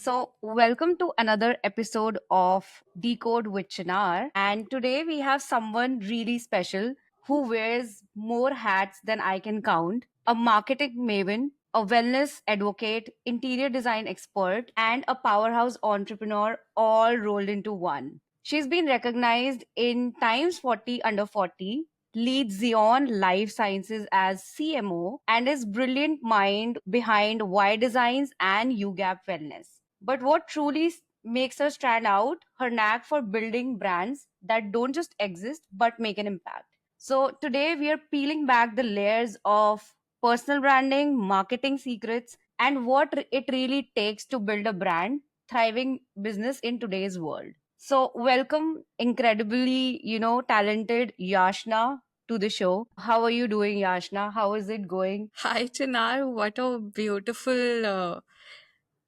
Welcome to another episode of Decode with Chinar. And today we have someone really special who wears more hats than I can count, a marketing maven, a wellness advocate, interior design expert, and a powerhouse entrepreneur all rolled into one. She's been recognized in Times 40 Under 40, leads Xeon Life Sciences as CMO, and is brilliant mind behind Y Designs and UGAP Wellness. But what truly makes her stand out, her knack for building brands that don't just exist but make an impact. So today we are peeling back the layers of personal branding, marketing secrets, and what it really takes to build a brand, thriving business in today's world. So welcome incredibly, talented Yashna to the show. How are you doing, Yashna? How is it going? Hi, Chinar. What a beautiful,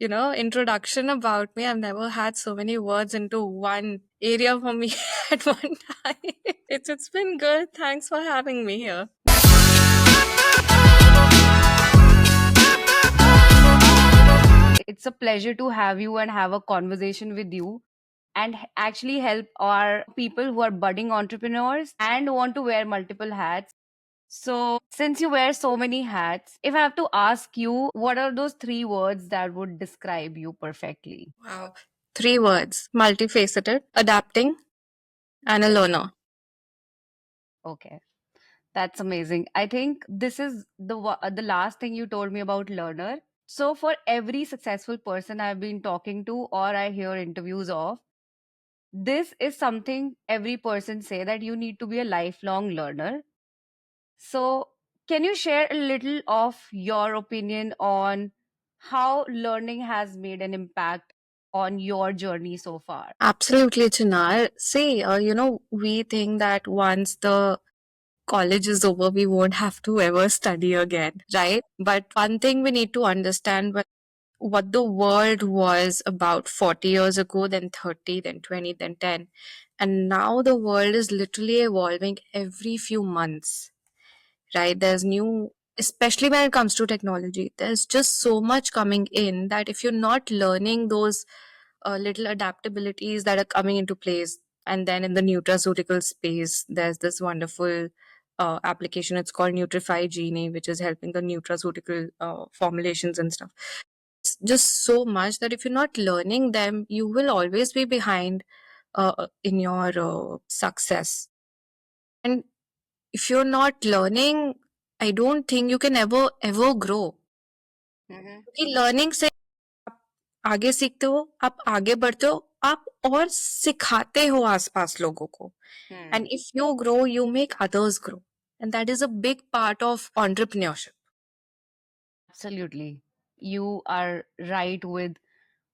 introduction about me. I've never had so many words into one area for me at one time. It's been good. Thanks for having me here. It's a pleasure to have you and have a conversation with you and actually help our people who are budding entrepreneurs and want to wear multiple hats. So, since you wear so many hats, if I have to ask you, what are those three words that would describe you perfectly? Wow. Three words: multifaceted, adapting, and a learner. Okay. That's amazing. I think this is the last thing you told me about learner. So for every successful person I've been talking to or I hear interviews of, this is something every person say that you need to be a lifelong learner. So can you share a little of your opinion on how learning has made an impact on your journey so far? Absolutely, Chinar. See, we think that once the college is over, we won't have to ever study again, right? But one thing we need to understand what the world was about 40 years ago, then 30, then 20, then 10. And now the world is literally evolving every few months, right? There's new, especially when it comes to technology, there's just so much coming in that if you're not learning those little adaptabilities that are coming into place, and then in the nutraceutical space, there's this wonderful application. It's called Nutrify Genie, which is helping the nutraceutical formulations and stuff. It's just so much that if you're not learning them, you will always be behind in your success. And if you're not learning, I don't think you can ever grow. Mm-hmm. क्योंकि learning से आप आगे सीखते हो, आप आगे बढ़ते हो, आप और सिखाते हो आसपास लोगों को. Hmm. And if you grow, you make others grow. And that is a big part of entrepreneurship. Absolutely. You are right with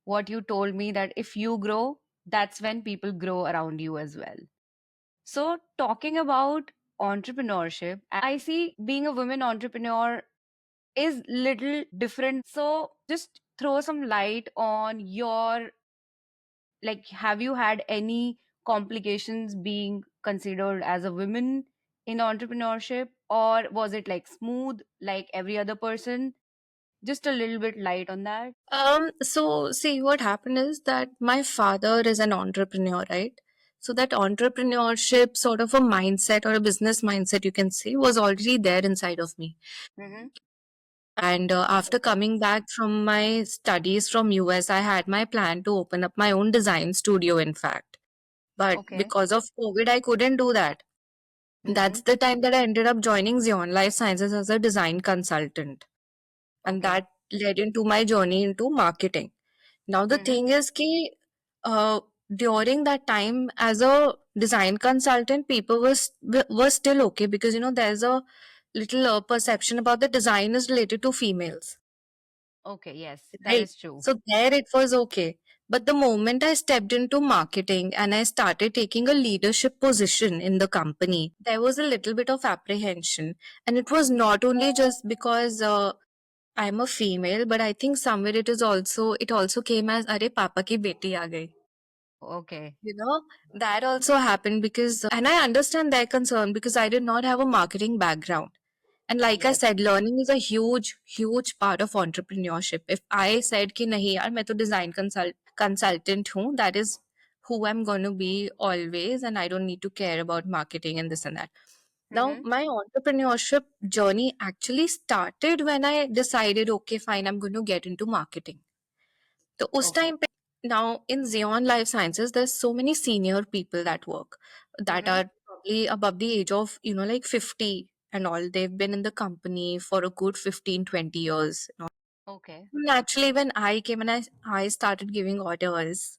what you told me that if you grow, that's when people grow around you as well. So, talking about entrepreneurship, I see being a women entrepreneur is little different. So, just throw some light on your like have you had any complications being considered as a woman in entrepreneurship or was it like smooth like every other person? Just a little bit light on that. So see, what happened is that my father is an entrepreneur, right? So that entrepreneurship sort of a mindset or a business mindset, you can say, was already there inside of me. Mm-hmm. And after Okay. coming back from my studies from US, I had my plan to open up my own design studio, in fact. But Okay. because of COVID, I couldn't do that. Mm-hmm. That's the time that I ended up joining Xeon Life Sciences as a design consultant. And Okay. that led into my journey into marketing. Now the Mm-hmm. thing is कि uh, during that time as a design consultant, people were still okay because there's a little perception about the design is related to females, Okay, yes, that right? is true. So there it was okay. But the moment I stepped into marketing and I started taking a leadership position in the company, there was a little bit of apprehension. And it was not only just because I'm a female, but I think somewhere it also came as Are Papa ki beti aa gayi. Okay. You know, that also happened because, and I understand their concern because I did not have a marketing background. And like I Yes. said, learning is a huge part of entrepreneurship. If I said कि नहीं यार मैं तो design consultant हूँ, that is who I'm going to be always, and I don't need to care about marketing and this and that. Now, Mm-hmm. my entrepreneurship journey actually started when I decided, okay, fine, I'm going to get into marketing. So उस Okay. time पे, now in Xeon Life Sciences, there's so many senior people that work that Mm-hmm. are probably above the age of, like 50 and all. They've been in the company for a good 15, 20 years. Okay. Naturally, when I came and I started giving orders,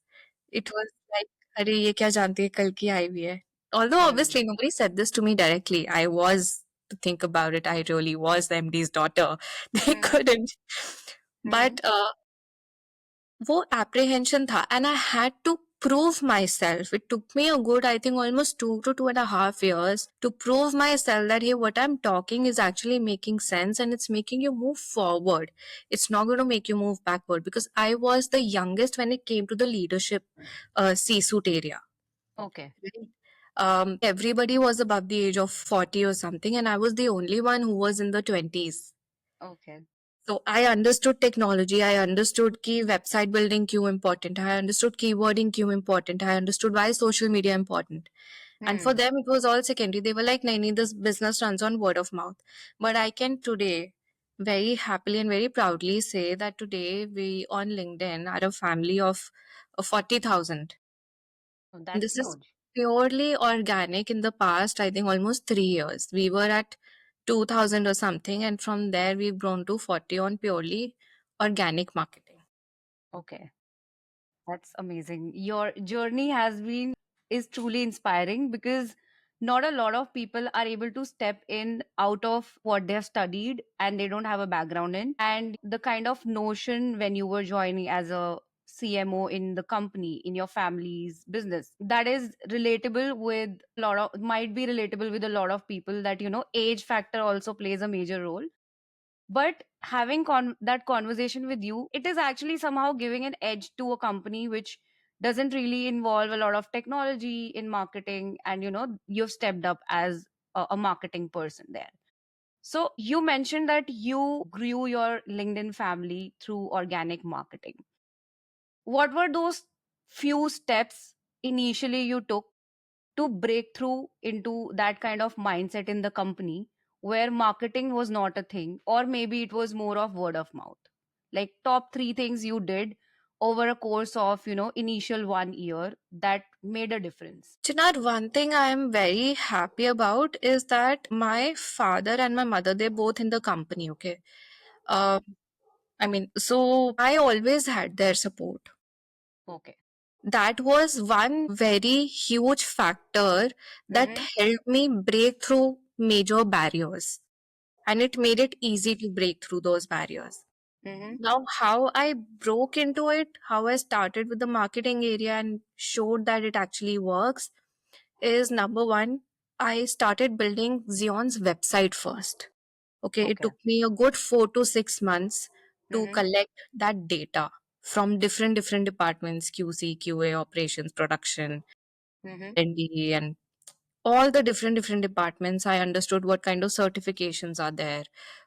it was like, अरे ये क्या जानती है कल की आई हुई है. Although Hmm. obviously nobody said this to me directly. I was, to think about it, I really was the MD's daughter. They Mm-hmm. couldn't. Mm-hmm. But वो apprehension था, and I had to prove myself. It took me a good, I think, almost 2 to 2.5 years to prove myself that hey, what I'm talking is actually making sense and it's making you move forward. It's not going to make you move backward, because I was the youngest when it came to the leadership C-suite area. Okay. Right? Everybody was above the age of 40 or something, and I was the only one who was in the 20s. Okay. So I understood technology. I understood key website building क्यों important. I understood keywording क्यों important. I understood why social media important. And for Hmm. them, it was all secondary. They were like, "Naini, this business runs on word of mouth." But I can today very happily and very proudly say that today we on LinkedIn are a family of 40,000. Oh, And that's this is huge. purely organic. In the past, I think almost 3 years. We were at 2000 or something, and from there, we've grown to 40 on purely organic marketing. Okay. That's amazing. Your journey has been is truly inspiring because not a lot of people are able to step in out of what they've studied and they don't have a background in. And the kind of notion when you were joining as a CMO in the company, in your family's business, that is relatable with a lot of, might be relatable with a lot of people, that, age factor also plays a major role. But having that conversation with you, it is actually somehow giving an edge to a company which doesn't really involve a lot of technology in marketing, and you've stepped up as a marketing person there. So you mentioned that you grew your LinkedIn family through organic marketing. What were those few steps initially you took to break through into that kind of mindset in the company where marketing was not a thing, or maybe it was more of word of mouth? Like top 3 things you did over a course of initial 1 year that made a difference. Chinar, one thing I am very happy about is that my father and my mother, they're both in the company, okay? Um, I mean, so I always had their support. Okay. That was one very huge factor that Mm-hmm. helped me break through major barriers, and it made it easy to break through those barriers. Mm-hmm. Now, how I broke into it, how I started with the marketing area and showed that it actually works is number one, I started building Xeon's website first. Okay, it Okay. took me a good 4 to 6 months to Mm-hmm. collect that data from different departments: QC, QA, operations, production, Mm-hmm. NDE, and all the different departments. I understood what kind of certifications are there,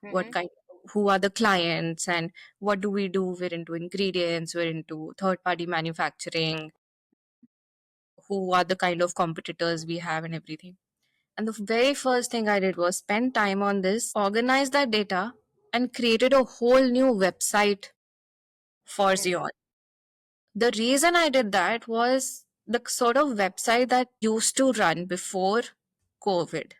what Mm-hmm. kind, who are the clients, and what do we do. We're into ingredients, we're into third party manufacturing, who are the kind of competitors we have, and everything. And the very first thing I did was spend time on this, organize that data, and created a whole new website for Mm. Xeon. The reason I did that was the sort of website that used to run before COVID,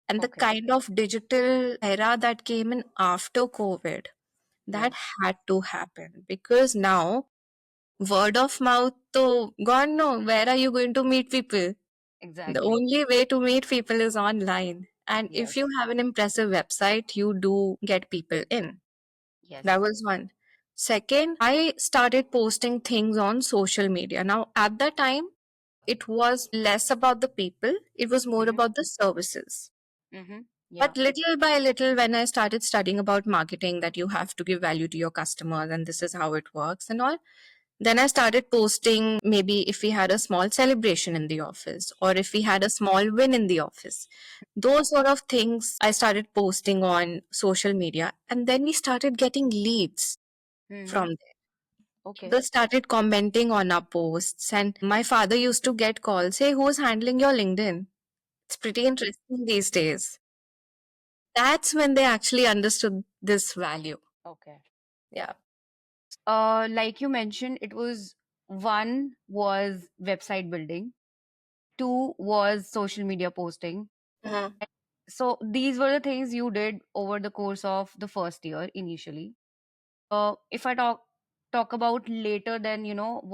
and the Okay. kind of digital era that came in after COVID. That Yes. had to happen, because now word of mouth, to God no, where are you going to meet people? The Exactly. only way to meet people is online. And if Yes. you have an impressive website, you do get people in. That Yes. was one. Second, I started posting things on social media. Now, at that time, it was less about the people, it was more Mm-hmm. about the services. Mm-hmm. Yeah. But little by little, when I started studying about marketing, that you have to give value to your customers and this is how it works and all, Then I started posting maybe if we had a small celebration in the office or if we had a small win in the office. Those sort of things I started posting on social media. And then we started getting leads Mm-hmm. from Okay. they started commenting on our posts. And my father used to get calls, hey, who's handling your LinkedIn? It's pretty interesting these days. That's when they actually understood this value. Okay. Yeah. Like you mentioned, it was one was website building, two was social media posting. Mhm. So these were the things you did over the course of the first year initially. If I talk about later, then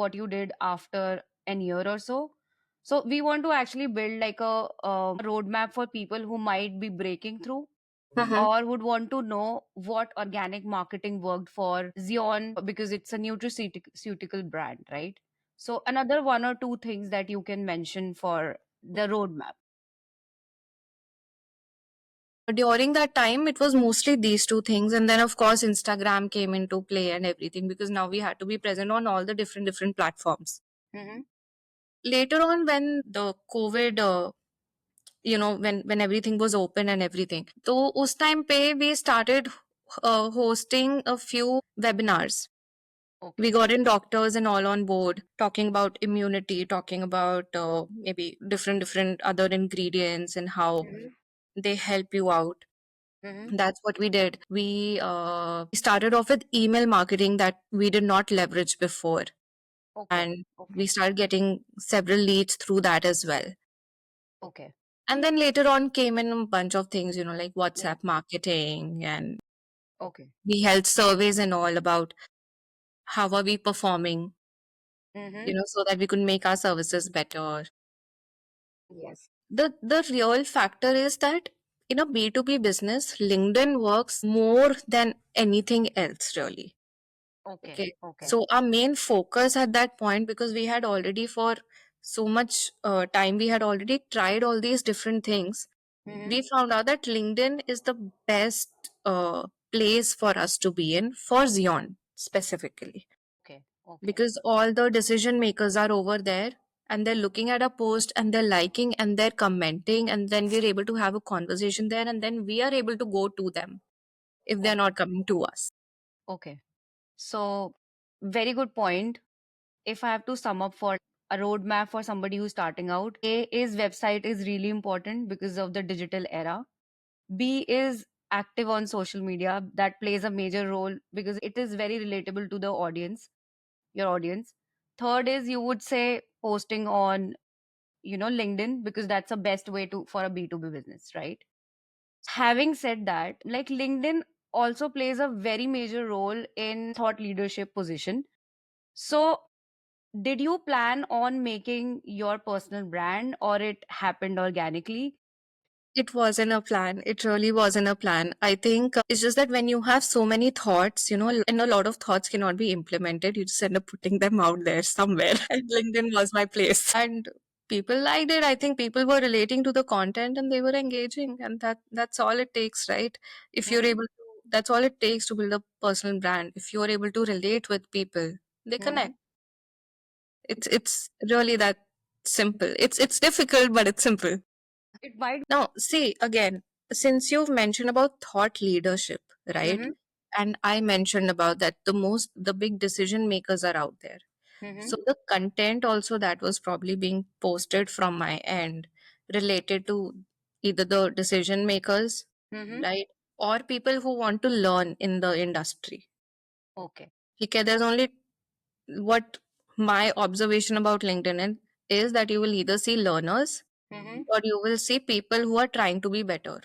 what you did after an year or so. So we want to actually build like a roadmap for people who might be breaking through Mhm. or would want to know what organic marketing worked for Xeon because it's a nutraceutical brand, right? So another one or two things that you can mention for the roadmap. During that time, it was mostly these two things. And then, of course, Instagram came into play and everything because now we had to be present on all the different platforms. Mm-hmm. Later on, when the COVID, when everything was open and everything, so us time pe we started hosting a few webinars. We Okay. got in doctors and all on board talking about immunity, talking about maybe different other ingredients and how Mm-hmm. they help you out. Mm-hmm. That's what we did. We started off with email marketing that we did not leverage before, Okay. and we Okay. started getting several leads through that as well. Okay. And then later on came in a bunch of things, like Yeah. WhatsApp marketing, and Okay. we held surveys and all about how are we performing, Mm-hmm. so that we could make our services better. Yes. The real factor is that in a B2B business, LinkedIn works more than anything else, really. Okay. Okay. Okay. So our main focus at that point, because we had already for so much time, we had already tried all these different things. Mm-hmm. We found out that LinkedIn is the best place for us to be in for Xeon specifically, Okay. Okay. because all the decision makers are over there and they're looking at a post and they're liking and they're commenting, and then we're able to have a conversation there, and then we are able to go to them if they're Okay. not coming to us. Okay. So very good point. If I have to sum up for a roadmap for somebody who's starting out, A is website is really important because of the digital era. B is active on social media. That plays a major role because it is very relatable to the audience, your audience. Third is you would say posting on, LinkedIn because that's the best way to for a B2B business, right? Having said that, like LinkedIn also plays a very major role in thought leadership position. So did you plan on making your personal brand or it happened organically? It wasn't a plan. It really wasn't a plan. I think it's just that when you have so many thoughts, and a lot of thoughts cannot be implemented, you just end up putting them out there somewhere. And LinkedIn was my place. And people liked it. I think people were relating to the content and they were engaging. And that's all it takes, right? If you're able to, that's all it takes to build a personal brand. If you're able to relate with people, they Mm-hmm. connect. It's really that simple. It's difficult, but it's simple. It might. Now, see, again, since you've mentioned about thought leadership, right? Mm-hmm. And I mentioned about that the big decision makers are out there. Mm-hmm. So the content also that was probably being posted from my end related to either the decision makers, Mm-hmm. right? Or people who want to learn in the industry. Okay. Okay, there's only what my observation about LinkedIn is that you will either see learners Mm-hmm. or you will see people who are trying to be better,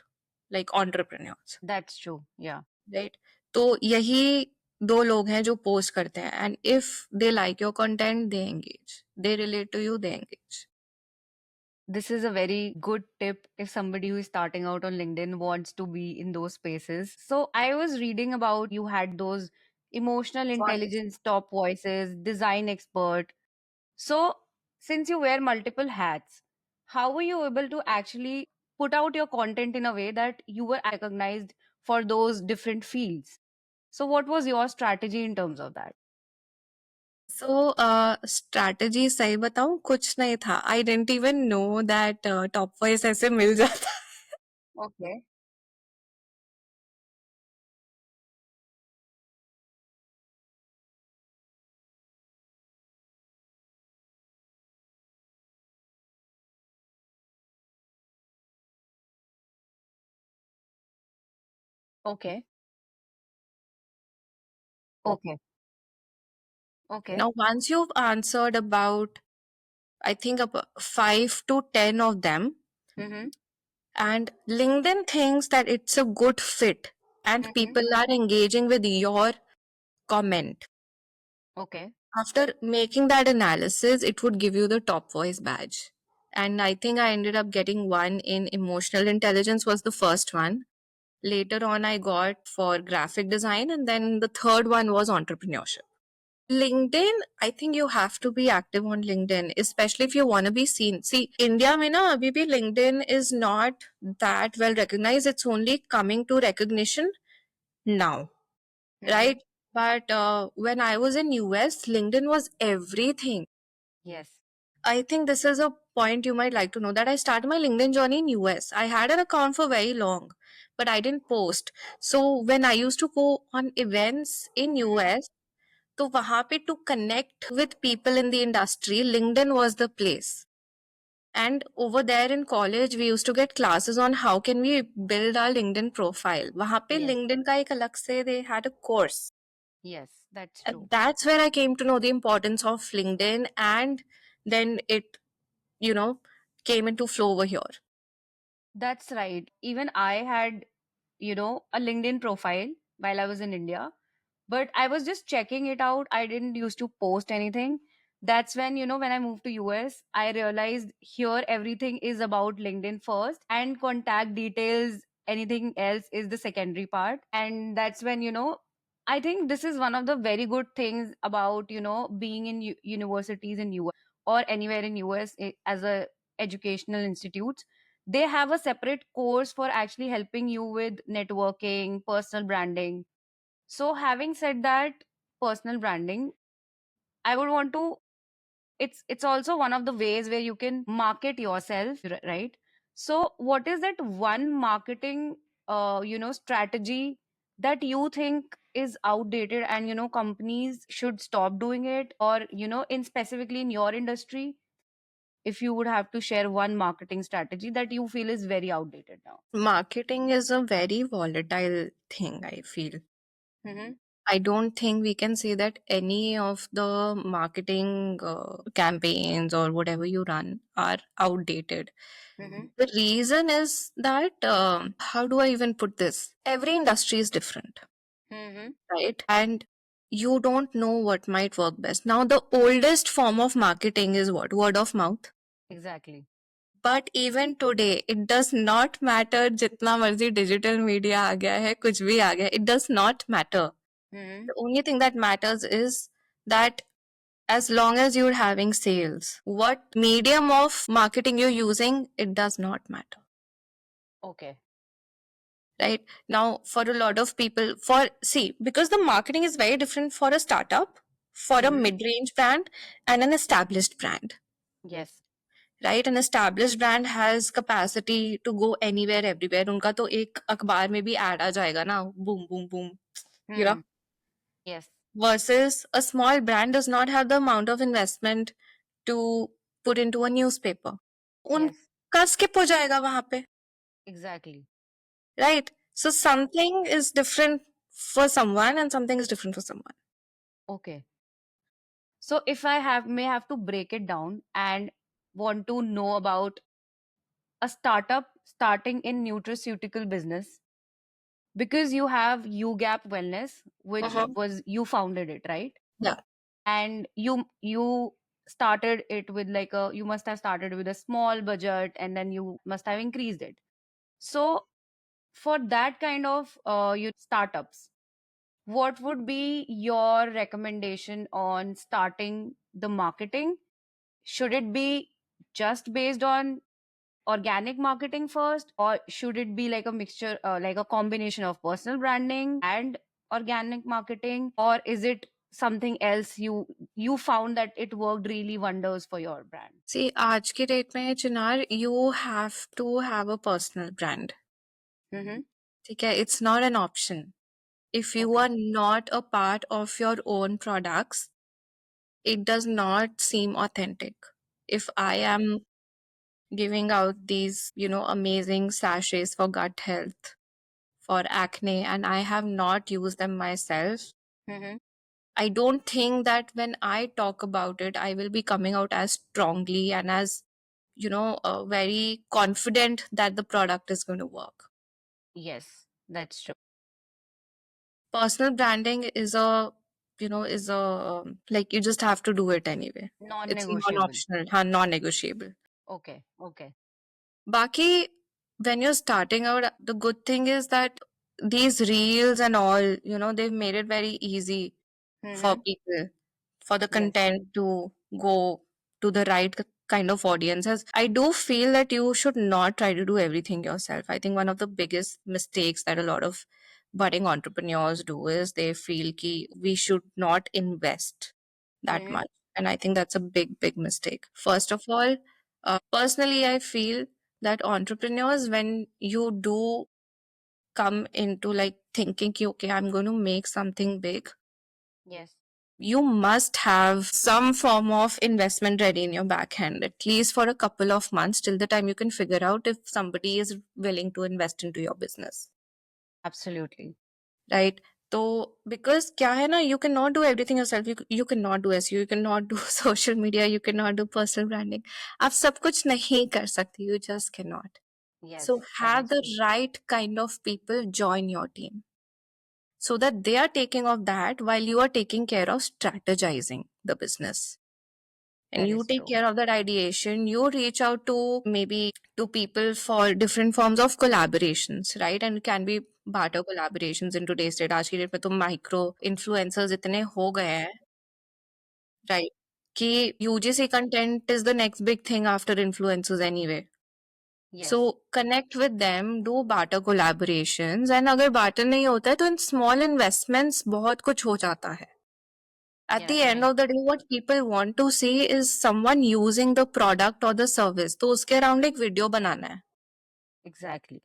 like entrepreneurs, That's true. Yeah. right? तो यही दो लोग हैं जो post करते हैं, and if they like your content, they engage, they relate to you, they engage. This is a very good tip if somebody who is starting out on LinkedIn wants to be in those spaces. So, I was reading about you had those emotional intelligence top voices, design expert. So, since you wear multiple hats, how were you able to actually put out your content in a way that you were recognized for those different fields? So, what was your strategy in terms of that? So, strategy सही बताऊँ कुछ नहीं था. I didn't even know that top voice ऐसे मिल जाता. Okay. Okay. Okay. Okay. Now, once you've answered about, I think about 5 to 10 of them, Mm-hmm. and LinkedIn thinks that it's a good fit, and Mm-hmm. people are engaging with your comment. Okay. After making that analysis, it would give you the top voice badge. And I think I ended up getting one in emotional intelligence was the first one. Later on, I got for graphic design, and then the third one was entrepreneurship. LinkedIn, I think you have to be active on LinkedIn, especially if you want to be seen. See, India mein na, abhi bhi LinkedIn is not that well recognized. It's only coming to recognition now, Mm-hmm. right? But when I was in US, LinkedIn was everything. Yes. I think this is a point you might like to know that I started my LinkedIn journey in US. I had an account for very long, but I didn't post. So when I used to go on events in US, तो वहां पे to connect with people in the industry, LinkedIn was the place. And over there in college, we used to get classes on how can we build our LinkedIn profile. वहां पे Yes. LinkedIn का एक अलग से they had a course. Yes. That's And true. that's where I came to know the importance of LinkedIn, and then it, you know, came into flow over here. That's right. Even I had, a LinkedIn profile while I was in India, but I was just checking it out. I didn't used to post anything. That's when, when I moved to US, I realized here everything is about LinkedIn first and contact details, anything else is the secondary part. And that's when, I think this is one of the very good things about, being in universities in US or anywhere in US as a educational institute. They have a separate course for actually helping you with networking, personal branding. So having said that, personal branding, I would want to, it's also one of the ways where you can market yourself, right? So what is that one marketing strategy that you think is outdated and companies should stop doing it, or in specifically in your industry, if you would have to share one marketing strategy that you feel is very outdated now? Marketing is a very volatile thing, I feel. Mm-hmm. I don't think we can say that any of the marketing campaigns or whatever you run are outdated. Mm-hmm. The reason is that, how do I even put this? Every industry is different, Mm-hmm. right? And you don't know what might work best. Now, the oldest form of marketing is what? Word of mouth. Exactly. But even today, it does not matter जितना मर्जी digital media आ गया है, कुछ भी आ गया है, it does not matter. Mm-hmm. The only thing that matters is that as long as you're having sales, what medium of marketing you're using, it does not matter. Okay. Right now, for a lot of people, for see, because the marketing is very different for a startup, for a Mm-hmm. mid range brand, and an established brand. Yes. Right, an established brand has capacity to go anywhere everywhere. उनका तो एक अखबार में भी ad आ जाएगा ना, boom boom boom, you know. Hmm. Yes. Versus a small brand does not have the amount of investment to put into a newspaper. Yes. उनका skip हो जाएगा वहां पे, Exactly. right? So something is different for someone and something is different for someone. Okay. So if I may have to break it down and want to know about a startup starting in nutraceutical business, because you have UGAP Wellness, which Uh-huh. was you founded it, right? Yeah. And you started it with like a, you must have started with a small budget and then you must have increased it. So for that kind of you startups, what would be your recommendation on starting the marketing? Should it be just based on organic marketing first, or should it be like a mixture, like a combination of personal branding and organic marketing, or is it something else you found that it worked really wonders for your brand? See, आज की date में चिनार, you have to have a personal brand. Mm-hmm. ठीक है, it's not an option. If you Okay. are not a part of your own products, it does not seem authentic. If I am giving out these, amazing sachets for gut health, for acne, and I have not used them myself, Mm-hmm. I don't think that when I talk about it, I will be coming out as strongly and as, very confident that the product is going to work. Yes, that's true. Personal branding is a, like you just have to do it anyway. It's Non-negotiable. non-optional, non-negotiable. Okay. Okay. Baki, when you're starting out, the good thing is that these reels and all, they've made it very easy for Mm-hmm. people, for the Yes. content to go to the right kind of audiences. I do feel that you should not try to do everything yourself. I think one of the biggest mistakes that a lot of budding entrepreneurs do is they feel ki we should not invest that Mm-hmm. much. And I think that's a big, big mistake. First of all, personally, I feel that entrepreneurs, when you do come into like thinking, ki, okay, I'm going to make something big, Yes. you must have some form of investment ready in your back hand, at least for a couple of months till the time you can figure out if somebody is willing to invest into your business. Absolutely. Right? So, because kya hai na, you cannot do everything yourself. You cannot do SEO, you cannot do social media, you cannot do personal branding. आप सब कुछ नहीं कर सकती. You just cannot. Yes, So, that have is the true. right kind of people join your team so that they are taking off that while you are taking care of strategizing the business. And That you is take true. care of that ideation. You reach out to maybe to people for different forms of collaborations, right? And it can be barter collaborations in today's date. आज की date में तो micro influencers इतने हो गए हैं, right? कि UGC content is the next big thing after influencers anyway. So Yes. connect with them, do barter collaborations, and अगर barter नहीं होता है तो in small investments बहुत कुछ हो जाता है. At Yeah, the end right. of the day, what people want to see is someone using the product or the service. तो उसके around एक video बनाना है. Exactly.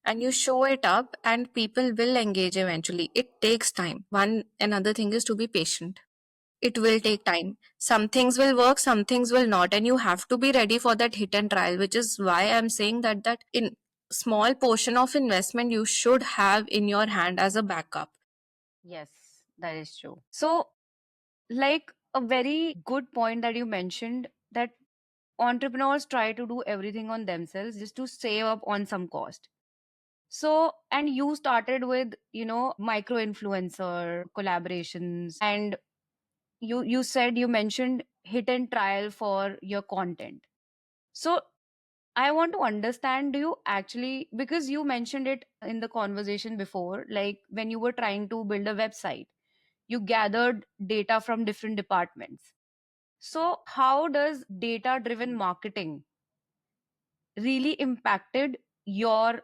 And you show it up and people will engage eventually. It takes time. One another thing is to be patient. It will take time. Some things will work, some things will not. And you have to be ready for that hit and trial, which is why I'm saying that in small portion of investment you should have in your hand as a backup. Yes, that is true. So, like a very good point that you mentioned, that entrepreneurs try to do everything on themselves just to save up on some cost. So, and you started with, micro influencer collaborations, and you said you mentioned hit and trial for your content. So, I want to understand, do you actually, because you mentioned it in the conversation before, like when you were trying to build a website, you gathered data from different departments. So, how does data driven marketing really impacted your,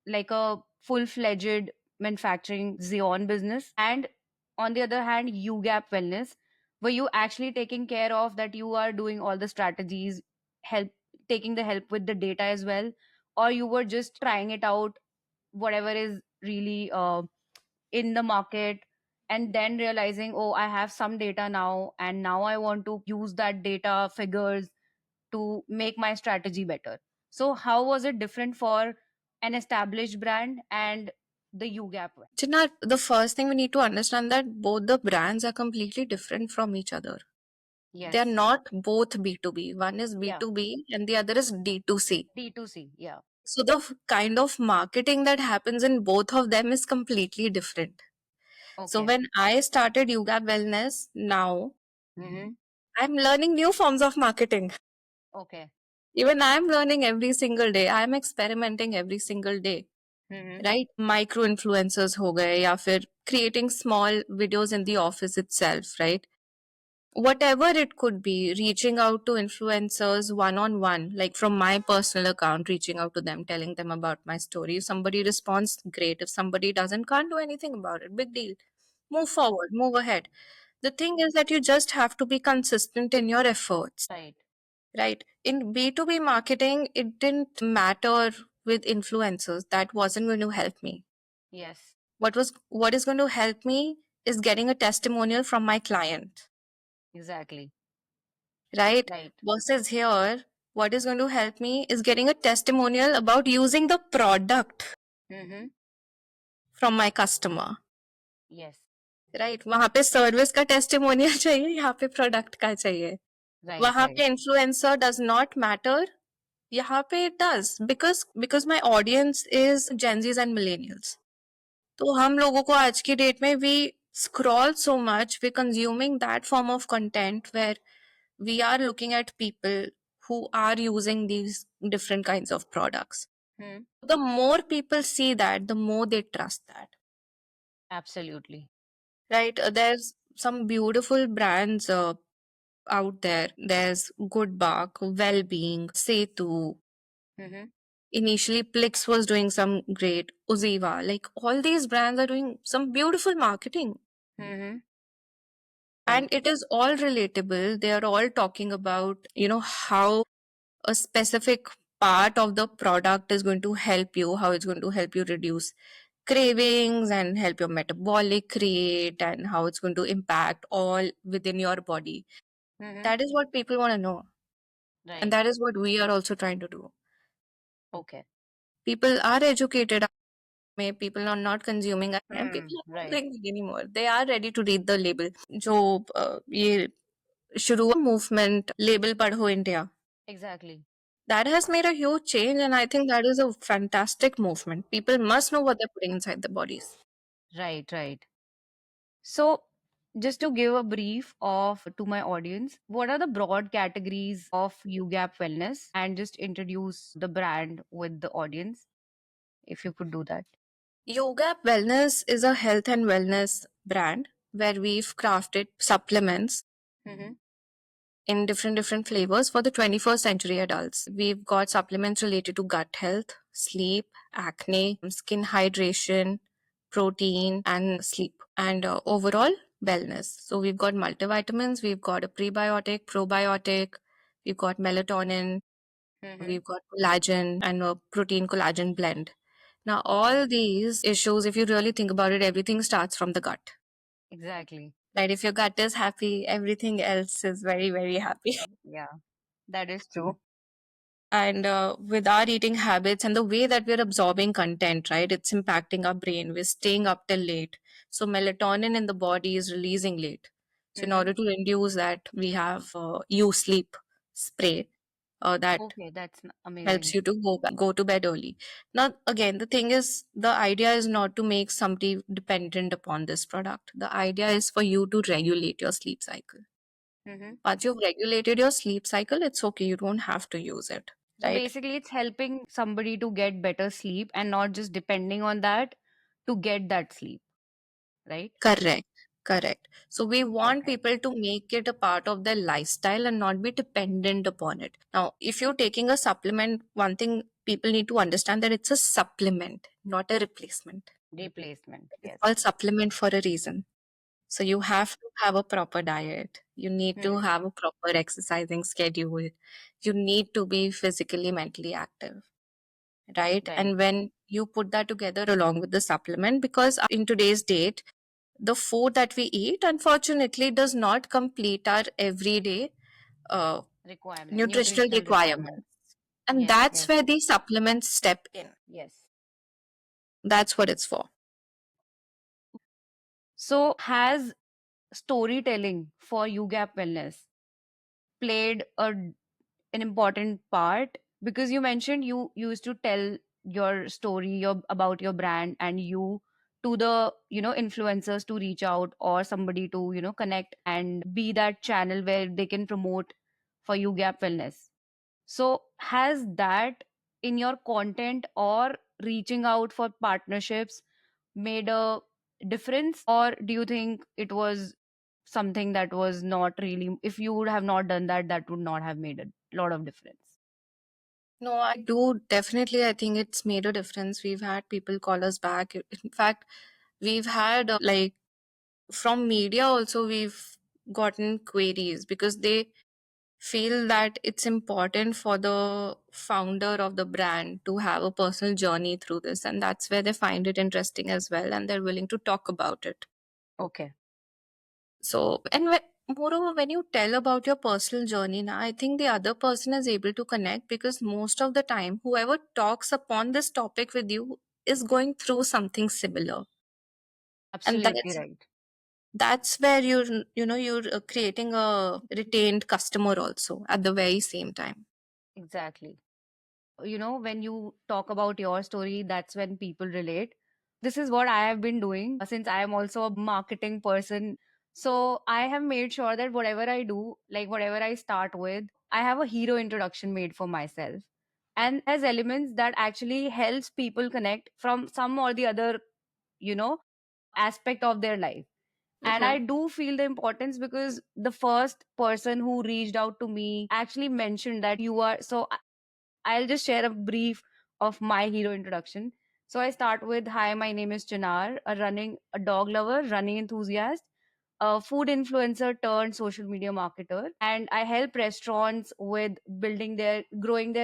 like, a full-fledged manufacturing Xeon business? And on the other hand, UGAP Wellness, were you actually taking care of that, you are doing all the strategies, help taking the help with the data as well, or you were just trying it out, whatever is really in the market, and then realizing, oh, I have some data now, and now I want to use that data figures to make my strategy better? So how was it different for an established brand and the UGAP one? Chinna, the first thing we need to understand that both the brands are completely different from each other. They are Yes. not both B2B. One is Yeah. B2B and the other is D2C. D2C. Yeah. So the kind of marketing that happens in both of them is completely different. So Okay. when I started Yoga Wellness, now Mm-hmm. I'm learning new forms of marketing. Okay. Even I'm learning every single day. I'm experimenting every single day. Mm-hmm. Right? Micro influencers हो गए या फिर creating small videos in the office itself, right? Whatever it could be, reaching out to influencers one on one, like from my personal account, reaching out to them, telling them about my story. If somebody responds, great. If somebody doesn't, can't do anything about it. Big deal. move forward, move ahead. The thing is that you just have to be consistent in your efforts, Right. right? In B2B marketing, it didn't matter with influencers. That wasn't going to help me. Yes. What is going to help me is getting a testimonial from my client, Exactly. right? Right. Versus here, what is going to help me is getting a testimonial about using the product Mm-hmm. from my customer, Yes. Right वहां पे service का testimonial चाहिए यहाँ पे product का चाहिए Right. वहां Right. पे इन्फ्लुएंसर डज नॉट मैटर यहाँ पे it does because my audience is Gen Zs and millennials तो हम लोगों को आज की डेट में we scroll so much we're consuming that form of content where we are looking at people who are using these different kinds of products. Hmm. The more people see that, the more they trust that. Absolutely. Right? There's some beautiful brands out there. There's Goodbark, Wellbeing, Setu. Mm-hmm. Initially, Plix was doing some great, Uziva. Like all these brands are doing some beautiful marketing. Mm-hmm. And Right. it is all relatable. They are all talking about, how a specific part of the product is going to help you, how it's going to help you reduce cravings and help your metabolic rate and how it's going to impact all within your body. Mm-hmm. That is what people want to know. And Right. that is what we are also trying to do. Okay. People are educated. People are not consuming and Hmm. people are not Right. doing it anymore. They are ready to read the label. जो ये शुरू movement label पढ़ो India. Exactly. That has made a huge change, and I think that is a fantastic movement. People must know what they're putting inside their bodies. Right. Right. So, just to give a brief of to my audience, what are the broad categories of UGAP Wellness, and just introduce the brand with the audience, if you could do that. Yoga Wellness is a health and wellness brand where we've crafted supplements Mm-hmm. in different flavors for the 21st century adults. We've got supplements related to gut health, sleep, acne, skin hydration, protein, and sleep, and overall wellness. So we've got multivitamins, we've got a prebiotic, probiotic, we've got melatonin, Mm-hmm. we've got collagen, and a protein collagen blend. Now, Okay. all these issues, if you really think about it, everything starts from the gut. Exactly. Right? If your gut is happy, everything else is very, very happy. Yeah, that is true. And with our eating habits and the way that we're absorbing content, right, it's impacting our brain. We're staying up till late. So melatonin in the body is releasing late. So in Mm-hmm. order to induce that, we have you sleep spray that Okay, that's helps amazing. you to go to bed early. Now, again, the thing is, the idea is not to make somebody dependent upon this product. The idea is for you to regulate your sleep cycle. Mm-hmm. Once you've regulated your sleep cycle, it's okay. You don't have to use it, So right? basically, it's helping somebody to get better sleep and not just depending on that to get that sleep, right? Correct. Correct. So we want Okay. people to make it a part of their lifestyle and not be dependent upon it. Now, if you're taking a supplement, one thing people need to understand that it's a supplement, not a replacement. Replacement. It's Yes. called supplement for a reason. So you have to have a proper diet. You need to Hmm. have a proper exercising schedule. You need to be physically, mentally active, right? Right. And when you put that together along with the supplement, because in today's date, the food that we eat, unfortunately, does not complete our everyday uh, Requirement. nutritional Nutritional requirement. requirements. And Yes. that's Yes. where these supplements step in. Yes. That's what it's for. So has storytelling for UGAP Wellness played an important part, because you mentioned you used to tell your story about your brand and you to the influencers to reach out or somebody to connect and be that channel where they can promote for you gap wellness. So has that in your content or reaching out for partnerships made a difference, or do you think it was something that was not really, if you would have not done that, that would not have made a lot of difference? No, I do definitely. I think it's made a difference. We've had people call us back. In fact, we've had like from media also we've gotten queries because they feel that it's important for the founder of the brand to have a personal journey through this, and that's where they find it interesting as well, and they're willing to talk about it. Okay. So, and moreover, when you tell about your personal journey now, I think the other person is able to connect because most of the time, whoever talks upon this topic with you is going through something similar. And Absolutely right. that's where you're creating a retained customer also at the very same time. Exactly. When you talk about your story, that's when people relate. This is what I have been doing since I am also a marketing person. So I have made sure that whatever I do, like whatever I start with, I have a hero introduction made for myself. And has elements that actually helps people connect from some or the other, you know, aspect of their life. And I Mhm. do feel the importance because the first person who reached out to me actually mentioned that you are so I'll just share a brief of my hero introduction. So I start with, hi, my name is Chinar, a dog lover, running enthusiast, a food influencer turned social media marketer, and I help restaurants with growing their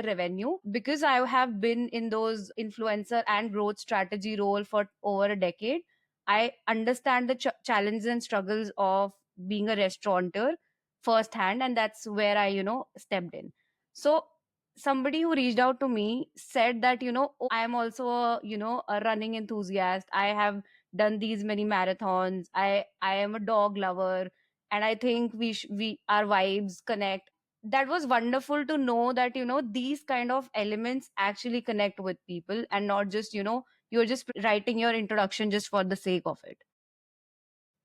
revenue because I have been in those influencer and growth strategy role for over a decade. I understand the challenges and struggles of being a restaurateur firsthand, and that's where I stepped in. So somebody who reached out to me said that oh, I am also a running enthusiast. I have done these many marathons. I am a dog lover, and I think we our vibes connect. That was wonderful to know that these kind of elements actually connect with people, and not just you're just writing your introduction just for the sake of it.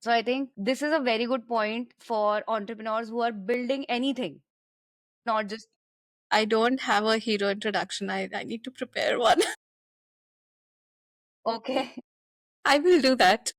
So I think this is a very good point for entrepreneurs who are building anything, not just I don't have a hero introduction. I need to prepare one. okay. I will do that.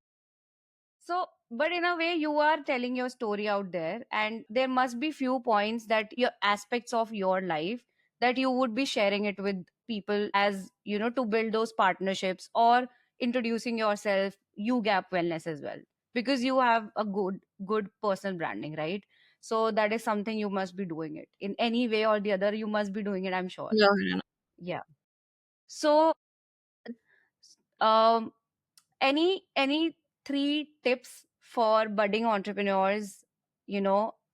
So, but in a way, you are telling your story out there, and there must be few points that your aspects of your life that you would be sharing it with people as to build those partnerships or introducing yourself, you gap wellness as well, because you have a good personal branding, right? So that is something you must be doing it in any way or the other. You must be doing it, I'm sure. Yeah. Yeah. So, um, any three tips for budding entrepreneurs,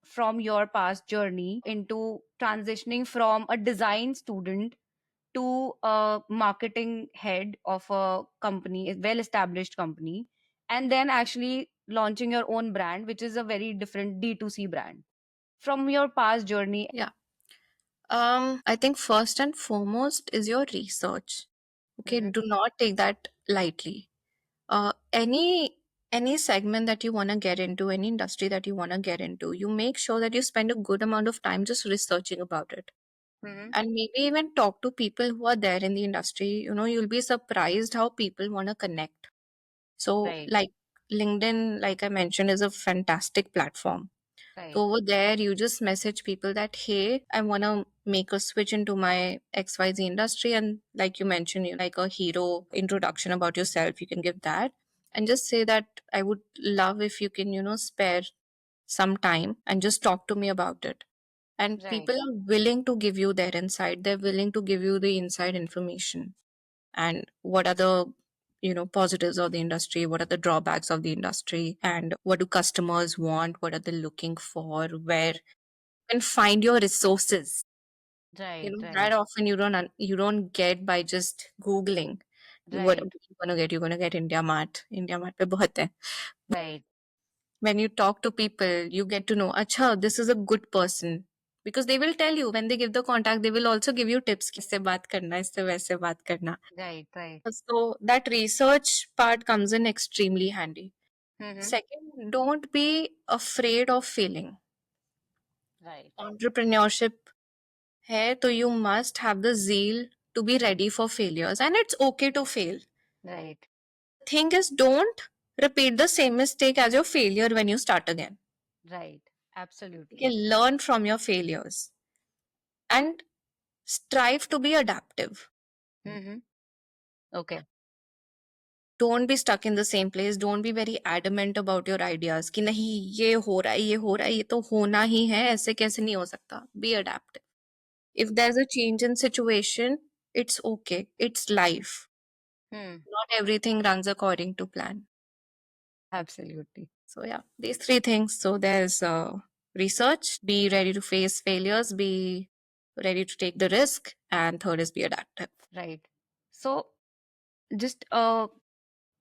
from your past journey into transitioning from a design student to a marketing head of a company, a well established company, and then actually launching your own brand, which is a very different D2C brand, from your past journey. Yeah. I think first and foremost is your research. Okay, Mhm. do not take that lightly. Any segment that you want to get into, any industry that you want to get into, you make sure that you spend a good amount of time just researching about it, Mhm. and maybe even talk to people who are there in the industry. You'll be surprised how people want to connect. So, Right, like LinkedIn, like I mentioned, is a fantastic platform. So right, over there, you just message people that, hey, I want to make a switch into my XYZ industry. And like you mentioned, you like a hero introduction about yourself, you can give that. And just say that I would love if you can, spare some time and just talk to me about it. And right, people are willing to give you their insight. They're willing to give you the inside information and what are the positives of the industry, what are the drawbacks of the industry, and what do customers want, what are they looking for, where you can find your resources. right, That right, often you don't get by just googling. What are right, you going to get? You're going to get India Mart pe bahut hai. right, When you talk to people, you get to know, acha, this is a good person. Because they will tell you when they give the contact, they will also give you tips. Kisse baat karna, isse वैसे बात करना. right, right. So that research part comes in extremely handy. Mm-hmm. Second, don't be afraid of failing. Right, Entrepreneurship hai, so you must have the zeal to be ready for failures, and it's okay to fail. right, Thing is, don't repeat the same mistake as your failure when you start again. right. Okay, Absolutely. learn from your failures and strive to be adaptive. Mm-hmm. Okay. don't be stuck in the same place. Don't be very adamant about your ideas कि नहीं ये हो रहा है ये हो रहा है ये तो होना ही है ऐसे कैसे नहीं हो सकता. Be adaptive. If there's a change in situation, it's okay. It's life. Hmm. Not everything runs according to plan. Absolutely. So yeah, these three things. So there's research, be ready to face failures, be ready to take the risk, and third is be adaptive. Right. So, just a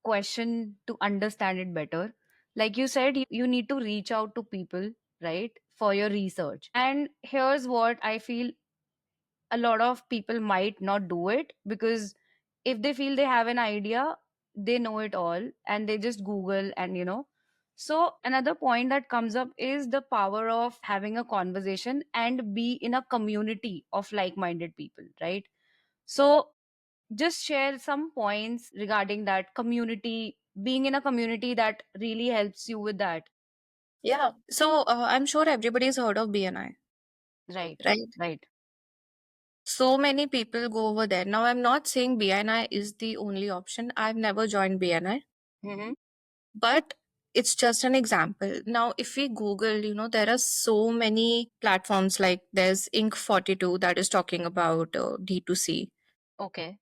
question to understand it better. Like you said, you need to reach out to people, right, for your research. And here's what I feel: a lot of people might not do it because if they feel they have an idea, they know it all and they just Google and So, another point that comes up is the power of having a conversation and be in a community of like minded people, right? So, just share some points regarding that community, being in a community that really helps you with that. Yeah. So I'm sure everybody's heard of BNI, Right, right? right. So many people go over there. Now, I'm not saying BNI is the only option. I've never joined BNI, Mm-hmm. but it's just an example. Now, if we Google, there are so many platforms like there's Inc. 42 that is talking about D2C, Okay.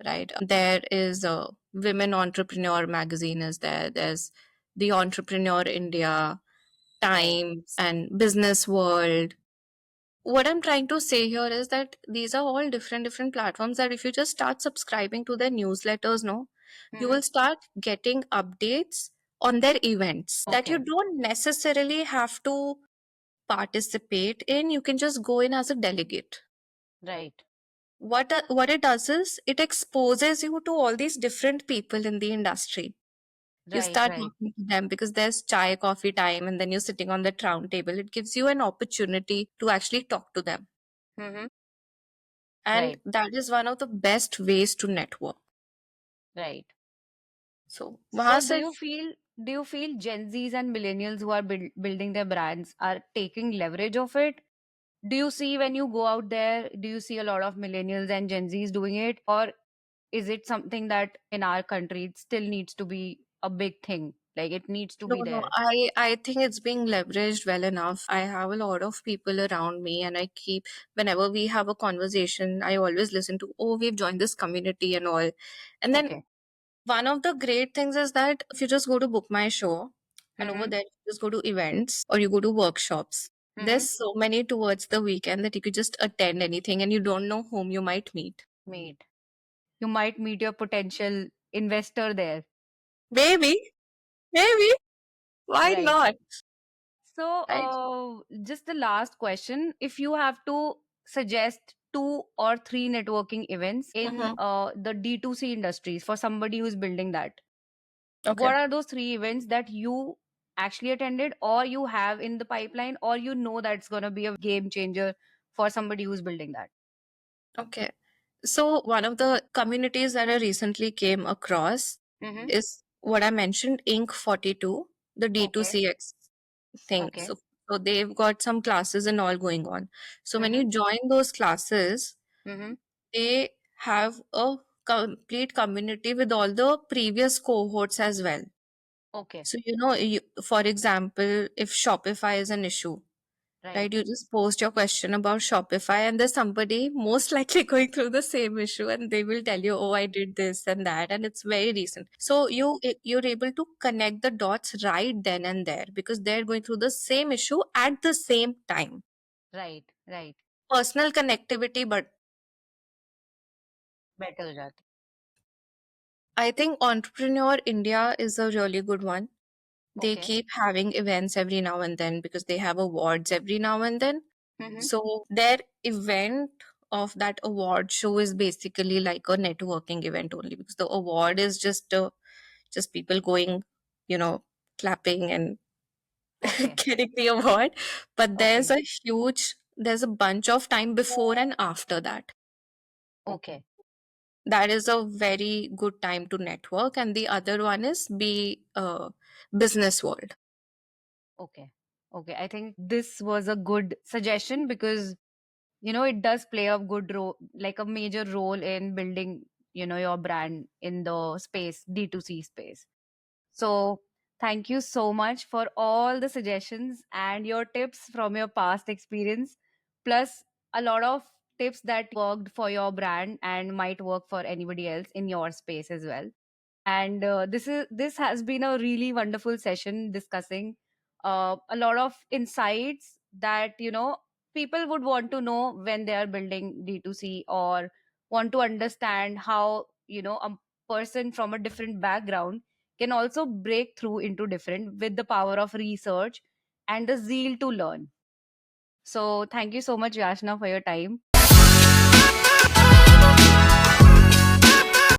right? There is a Women Entrepreneur magazine is there. There's the Entrepreneur India, Right. Times, and Business World. What I'm trying to say here is that these are all different platforms that if you just start subscribing to their newsletters, no, you Mm-hmm. will start getting updates on their events that you Okay. don't necessarily have to participate in. You can just go in as a delegate. Right. What it does is it exposes you to all these different people in the industry. You Right. start Right. talking to them because there's chai coffee time and then you're sitting on the round table. It gives you an opportunity to actually talk to them. Mm-hmm. And Right. that is one of the best ways to network. Right. So So, वहां से do you feel Gen Zs and millennials who are building their brands are taking leverage of it? Do you see when you go out there, do you see a lot of millennials and Gen Zs doing it? Or is it something that in our country it still needs to be a big thing? Like it needs to no be no there. I think it's being leveraged well enough. I have a lot of people around me and I keep whenever we have a conversation I always listen to, oh, we've joined this community and all. And then Okay. one of the great things is that if you just go to book my show and over Mm-hmm. there you just go to events or you go to workshops, Mm-hmm. there's so many towards the weekend that you could just attend anything and you don't know whom you might meet. Meet. You might meet your potential investor there. Maybe why Right. not, So, right? just the last question. If you have to suggest two or three networking events in Mm-hmm. the D2C industries for somebody who's building that, Okay. what are those three events that you actually attended or you have in the pipeline or that's going to be a game changer for somebody who's building that? Okay. So one of the communities that I recently came across Mm-hmm. is what I mentioned, Inc. 42, the Okay. D2CX thing. Okay. So they've got some classes and all going on. So when Mm-hmm. you join those classes, Mm-hmm. they have a complete community with all the previous cohorts as well. Okay. So, for example, if Shopify is an issue, Right. right? You just post your question about Shopify, and there's somebody most likely going through the same issue, and they will tell you, "Oh, I did this and that," and it's very recent. So you're able to connect the dots right then and there because they're going through the same issue at the same time. Right. Right. Personal connectivity, but Better हो जाती. I think Entrepreneur India is a really good one. They Okay. keep having events every now and then because they have awards every now and then. Mm-hmm. So their event of that award show is basically like a networking event only because the award is just people going, you know, clapping and Okay. getting the award. But Okay. there's a bunch of time before and after that. Okay. That is a very good time to network. And the other one is be business world. Okay. Okay. I think this was a good suggestion because it does play a good role, like a major role in building your brand in the space, D2C space. So thank you so much for all the suggestions and your tips from your past experience, plus a lot of tips that worked for your brand and might work for anybody else in your space as well. And this has been a really wonderful session discussing a lot of insights that people would want to know when they are building D2C, or want to understand how a person from a different background can also break through into different with the power of research and the zeal to learn. So thank you so much, Yashna, for your time.